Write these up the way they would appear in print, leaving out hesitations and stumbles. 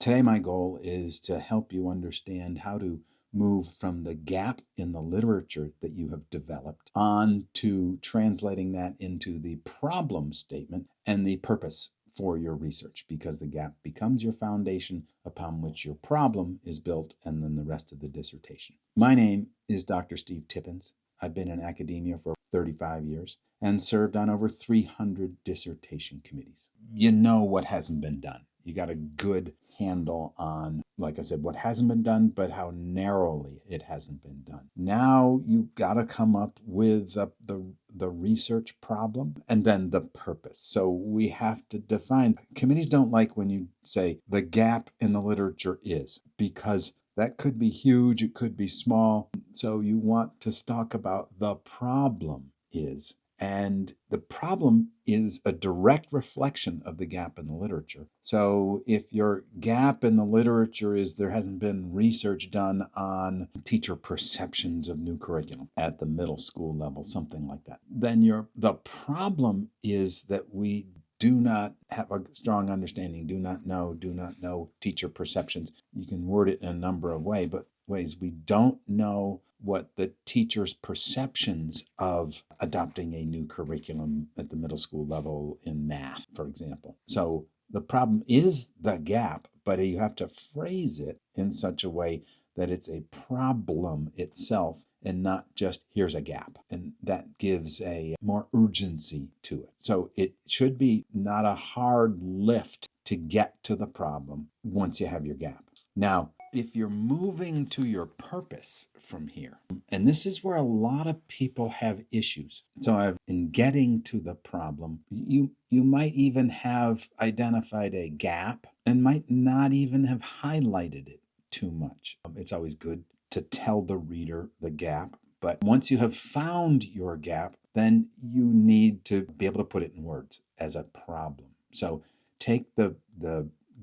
Today, my goal is to help you understand how to move from the gap in the literature that you have developed on to translating that into the problem statement and the purpose for your research, because the gap becomes your foundation upon which your problem is built and then the rest of the dissertation. My name is Dr. Steve Tippins. I've been in academia for 35 years and served on over 300 dissertation committees. You know what hasn't been done. You got a good handle on, like I said, what hasn't been done, but how narrowly it hasn't been done. Now you got to come up with the research problem and then the purpose. So we have to define. Committees don't like when you say the gap in the literature is, because that could be huge, it could be small. So you want to talk about the problem is. And the problem is a direct reflection of the gap in the literature. So if your gap in the literature is there hasn't been research done on teacher perceptions of new curriculum at the middle school level, something like that, then the problem is that we do not have a strong understanding, do not know teacher perceptions. You can word it in a number of ways. We don't know what the teacher's perceptions of adopting a new curriculum at the middle school level in math, for example. So the problem is the gap, but you have to phrase it in such a way that it's a problem itself and not just here's a gap. And that gives a more urgency to it. So it should be not a hard lift to get to the problem once you have your gap. Now, if you're moving to your purpose from here, and this is where a lot of people have issues. So in getting to the problem, you might even have identified a gap and might not even have highlighted it too much. It's always good to tell the reader the gap, but once you have found your gap, then you need to be able to put it in words as a problem. So take the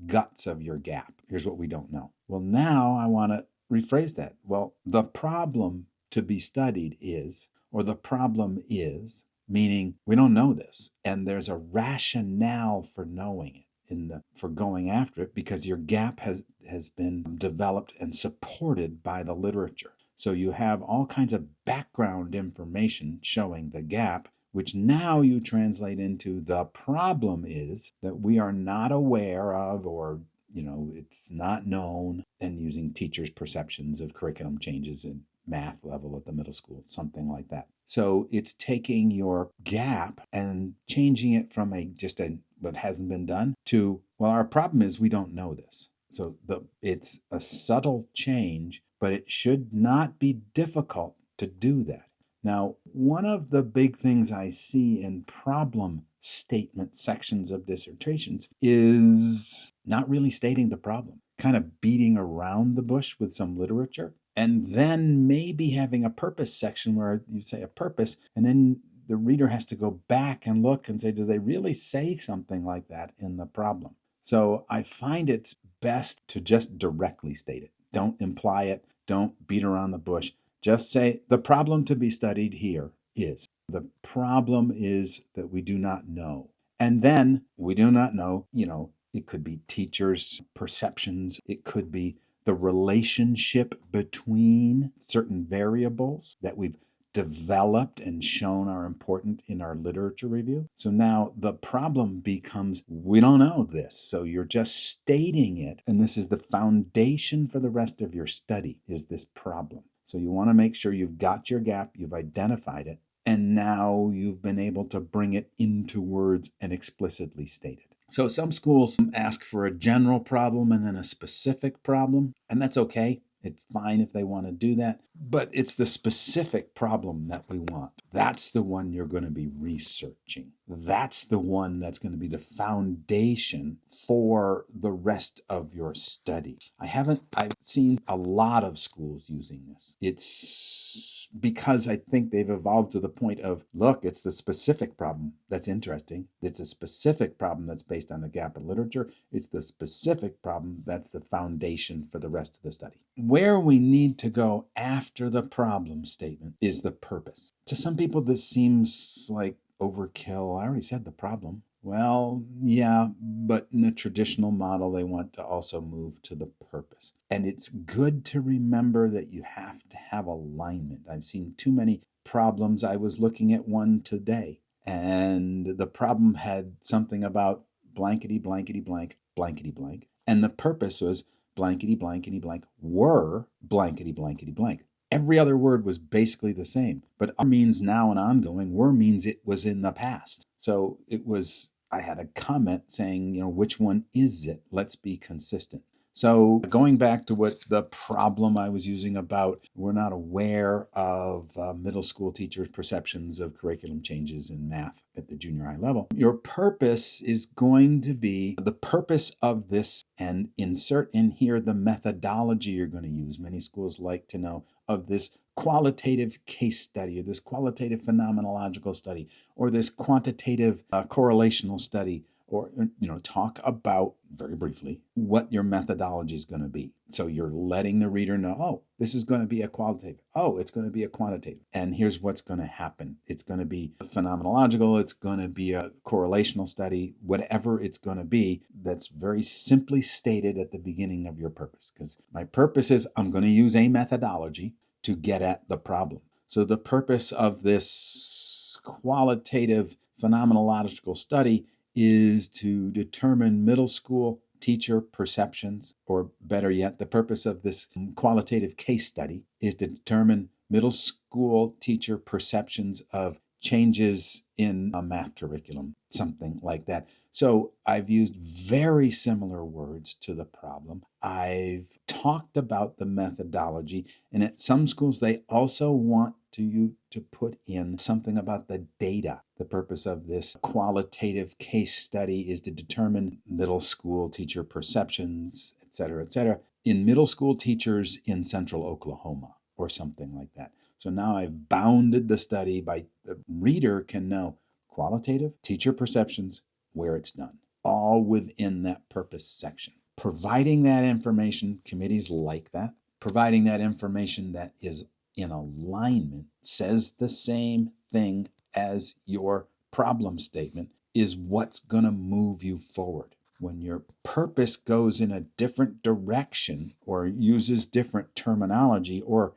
guts of your gap. Here's what we don't know. Well, now I want to rephrase that. Well, the problem to be studied is, or the problem is, meaning we don't know this, and there's a rationale for knowing it, for going after it, because your gap has been developed and supported by the literature. So you have all kinds of background information showing the gap, which now you translate into the problem is that we are not aware of, or it's not known, and using teachers' perceptions of curriculum changes in math level at the middle school, something like that. So it's taking your gap and changing it from what hasn't been done to, well, our problem is we don't know this. So it's a subtle change, but it should not be difficult to do that. Now, one of the big things I see in problem statement sections of dissertations is not really stating the problem, kind of beating around the bush with some literature, and then maybe having a purpose section where you say a purpose, and then the reader has to go back and look and say, do they really say something like that in the problem? So I find it's best to just directly state it. Don't imply it. Don't beat around the bush. Just say the problem to be studied here is. The problem is that we do not know. And then we do not know, it could be teachers' perceptions. It could be the relationship between certain variables that we've developed and shown are important in our literature review. So now the problem becomes, we don't know this. So you're just stating it. And this is the foundation for the rest of your study, is this problem. So you want to make sure you've got your gap, you've identified it, and now you've been able to bring it into words and explicitly state it. So some schools ask for a general problem and then a specific problem, and that's okay. It's fine if they want to do that, but it's the specific problem that we want. That's the one you're going to be researching. That's the one that's going to be the foundation for the rest of your study. I've seen a lot of schools using this. It's because I think they've evolved to the point of, look, it's the specific problem that's interesting. It's a specific problem that's based on the gap in literature. It's the specific problem that's the foundation for the rest of the study. Where we need to go after the problem statement is the purpose. To some people, this seems like overkill. I already said the problem. Well, yeah, but in a traditional model, they want to also move to the purpose. And it's good to remember that you have to have alignment. I've seen too many problems. I was looking at one today, and the problem had something about blankety, blankety, blank, blankety, blank. And the purpose was blankety, blankety, blank, were blankety, blankety, blank. Every other word was basically the same, but are means now and ongoing, were means it was in the past. So I had a comment saying, which one is it? Let's be consistent. So going back to what the problem I was using about we're not aware of middle school teachers' perceptions of curriculum changes in math at the junior high level, your purpose is going to be the purpose of this, and insert in here the methodology you're going to use. Many schools like to know of this qualitative case study or this qualitative phenomenological study or this quantitative correlational study, or talk about very briefly what your methodology is going to be. So you're letting the reader know, oh, this is going to be a qualitative, oh, it's going to be a quantitative, and here's what's going to happen. It's going to be phenomenological, it's going to be a correlational study, whatever it's going to be. That's very simply stated at the beginning of your purpose, because my purpose is I'm going to use a methodology to get at the problem. So the purpose of this qualitative phenomenological study is to determine middle school teacher perceptions, or better yet, the purpose of this qualitative case study is to determine middle school teacher perceptions of changes in a math curriculum, something like that. So I've used very similar words to the problem. I've talked about the methodology, and at some schools they also want you to put in something about the data. The purpose of this qualitative case study is to determine middle school teacher perceptions, et cetera, in middle school teachers in central Oklahoma, or something like that. So now I've bounded the study by the reader can know qualitative teacher perceptions, where it's done, all within that purpose section. Providing that information, committees like that. Providing that information that is in alignment, says the same thing as your problem statement, is what's going to move you forward. When your purpose goes in a different direction or uses different terminology, or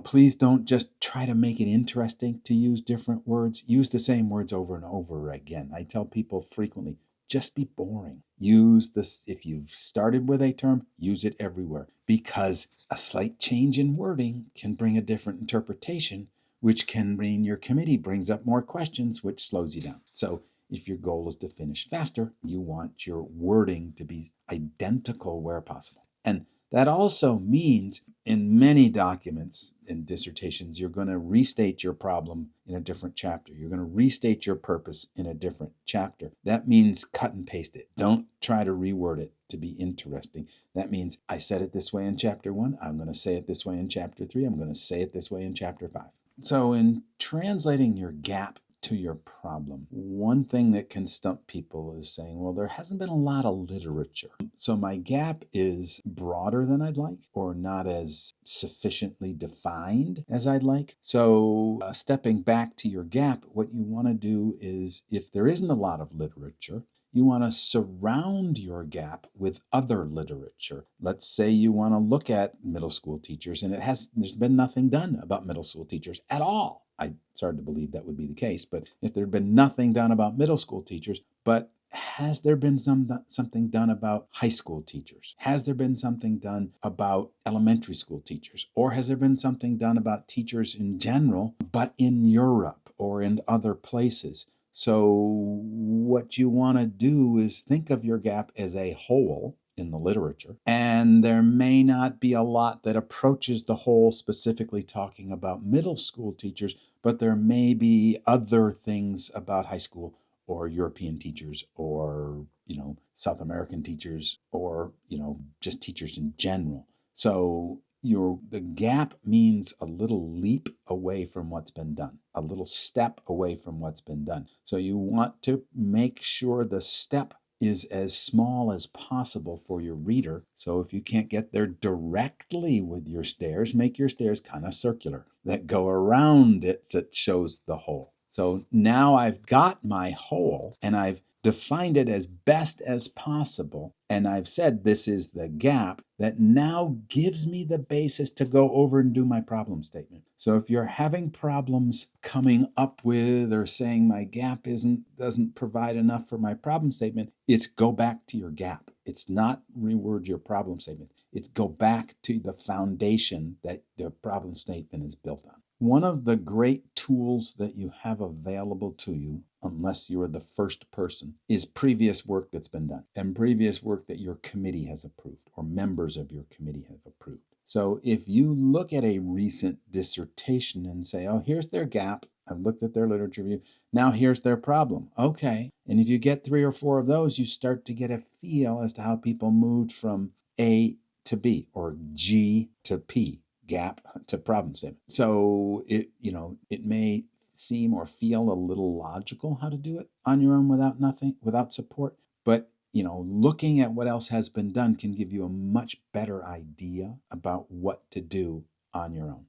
please don't just try to make it interesting to use different words. Use the same words over and over again. I tell people frequently, just be boring. Use this. If you've started with a term, use it everywhere, because a slight change in wording can bring a different interpretation, which can mean your committee brings up more questions, which slows you down. So if your goal is to finish faster, you want your wording to be identical where possible. And that also means in many documents and dissertations, you're going to restate your problem in a different chapter. You're going to restate your purpose in a different chapter. That means cut and paste it. Don't try to reword it to be interesting. That means I said it this way in chapter 1. I'm going to say it this way in chapter 3. I'm going to say it this way in chapter 5. So in translating your gap to your problem, one thing that can stump people is saying, well, there hasn't been a lot of literature. So my gap is broader than I'd like, or not as sufficiently defined as I'd like. So stepping back to your gap, what you want to do is, if there isn't a lot of literature, you want to surround your gap with other literature. Let's say you want to look at middle school teachers, and there's been nothing done about middle school teachers at all. It's hard to believe that would be the case, but if there had been nothing done about middle school teachers, but has there been something done about high school teachers? Has there been something done about elementary school teachers? Or has there been something done about teachers in general, but in Europe or in other places? So what you want to do is think of your gap as a whole in the literature, and there may not be a lot that approaches the whole specifically talking about middle school teachers, but there may be other things about high school or European teachers, or South American teachers, or just teachers in general. So the gap means a little leap away from what's been done, a little step away from what's been done. So you want to make sure the step is as small as possible for your reader. So if you can't get there directly with your stairs, make your stairs kind of circular that go around it, that shows the whole. So now I've got my whole, and I've defined it as best as possible, and I've said this is the gap that now gives me the basis to go over and do my problem statement. So if you're having problems coming up with or saying my gap doesn't provide enough for my problem statement, it's go back to your gap. It's not reword your problem statement. It's go back to the foundation that the problem statement is built on. One of the great tools that you have available to you, unless you are the first person, is previous work that's been done and previous work that your committee has approved or members of your committee have approved. So if you look at a recent dissertation and say, oh, here's their gap, I've looked at their literature review, now here's their problem. Okay. And if you get 3 or 4 of those, you start to get a feel as to how people moved from A to B or G to P. Gap to problem statement. So it may seem or feel a little logical how to do it on your own without support, but looking at what else has been done can give you a much better idea about what to do on your own.